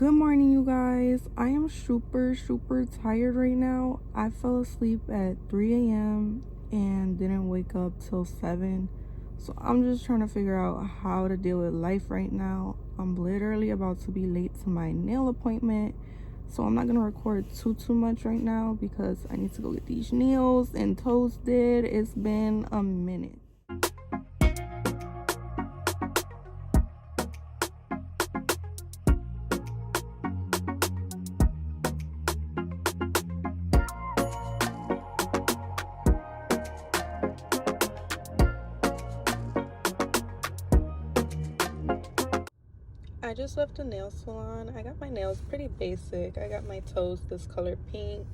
Good morning, you guys. I am super tired right now. I fell asleep at 3 a.m. and didn't wake up till 7. So I'm just trying to figure out how to deal with life right now. I'm literally about to be late to my nail appointment. So I'm not gonna record too much right now because I need to go get these nails and toes did. It's been a minute. I just left the nail salon. I got my nails pretty basic. I got my toes this color pink,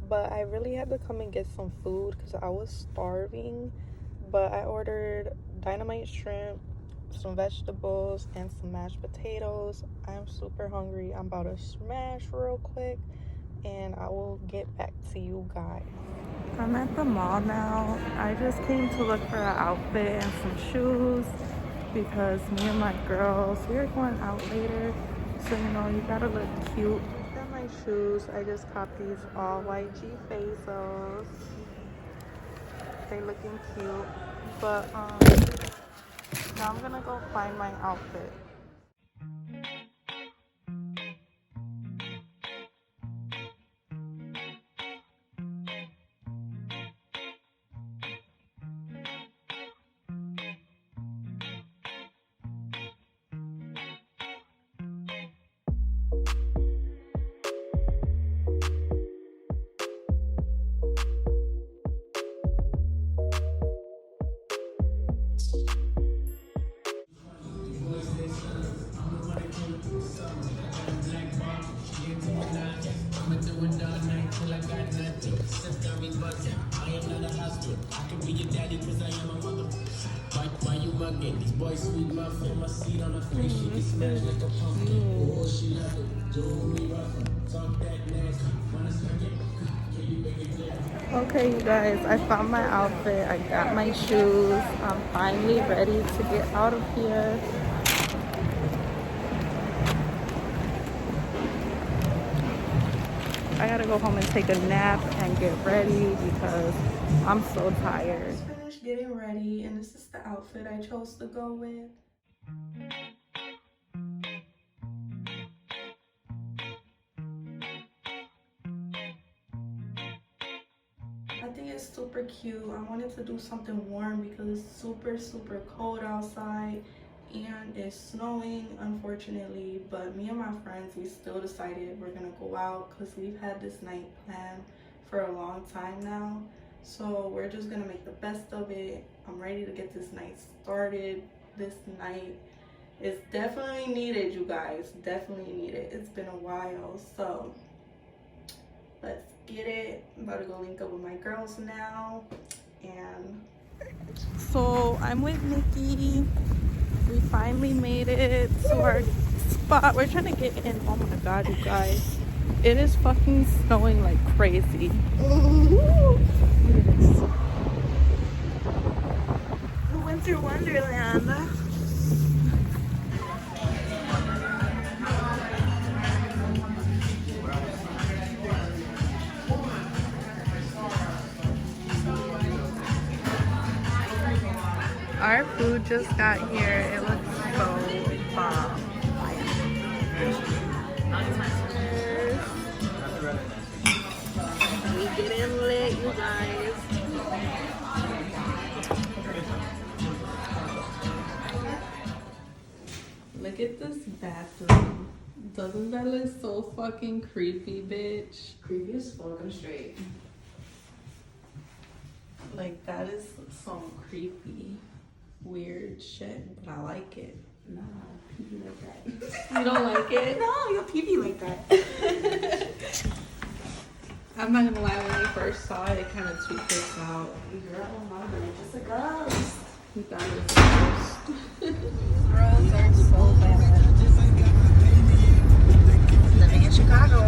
but I really had to come and get some food because I was starving. But I ordered dynamite shrimp, some vegetables, and some mashed potatoes. I'm super hungry. I'm about to smash real quick and I will get back to you guys. I'm at the mall now. I just came to look for an outfit and some shoes because me and my girls, we're going out later, so you know, you gotta look cute. Got my shoes. I just copped these all white G Bezos. They looking cute, but now I'm gonna go find my outfit. Okay, you guys, I found my outfit. I got my shoes. I'm finally ready to get out of here. I gotta go home and take a nap and get ready because I'm so tired. I just finished getting ready and this is the outfit I chose to go with. I think it's super cute. I wanted to do something warm because it's super cold outside and it's snowing, unfortunately, but me and my friends, we still decided we're gonna go out because we've had this night planned for a long time now, so we're just gonna make the best of it. I'm ready to get this night started. This night is definitely needed, you guys, definitely needed. It's been a while, so let's get it. I'm about to go link up with my girls now. And so I'm with Nikki. We finally made it to our spot. We're trying to get in. Oh my god, you guys, it is fucking snowing like crazy. Look at this. The winter wonderland. Our food just got here. It looks so bomb. We getting lit, you guys. Look at this bathroom. Doesn't that look so fucking creepy, bitch? Creepy as fuck, I'm straight. Like, that is some creepy, weird shit, but I like it. Nah, pee like that. You don't like it? No, you pee like that. I'm not gonna lie, when we first saw it, it kind of tweaked us out. Girl, my girl, just a ghost. We thought it was a ghost. Girls are so bad. Living in Chicago.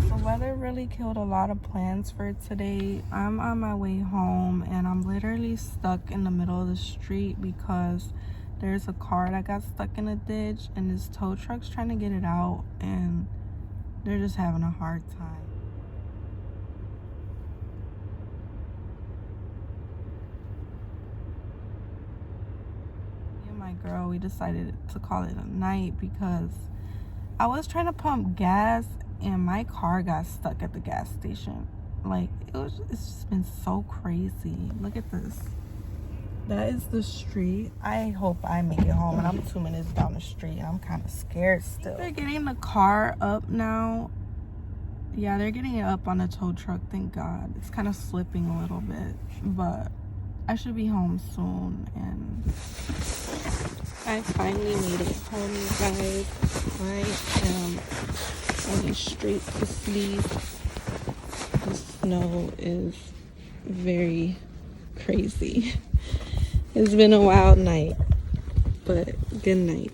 The weather really killed a lot of plans for today. I'm on my way home and I'm literally stuck in the middle of the street because there's a car that got stuck in a ditch and this tow truck's trying to get it out and they're just having a hard time. Me and my girl, we decided to call it a night because I was trying to pump gas and my car got stuck at the gas station. Like, it's just been so crazy. Look at this. That is the street. I hope I make it home, and I'm 2 minutes down the street. I'm kind of scared still. They're getting the car up now. Yeah, they're getting it up on the tow truck, thank God. It's kind of slipping a little bit, but I should be home soon, and I finally made it home, you guys. I am going straight to sleep. The snow is very crazy. It's been a wild night, but good night.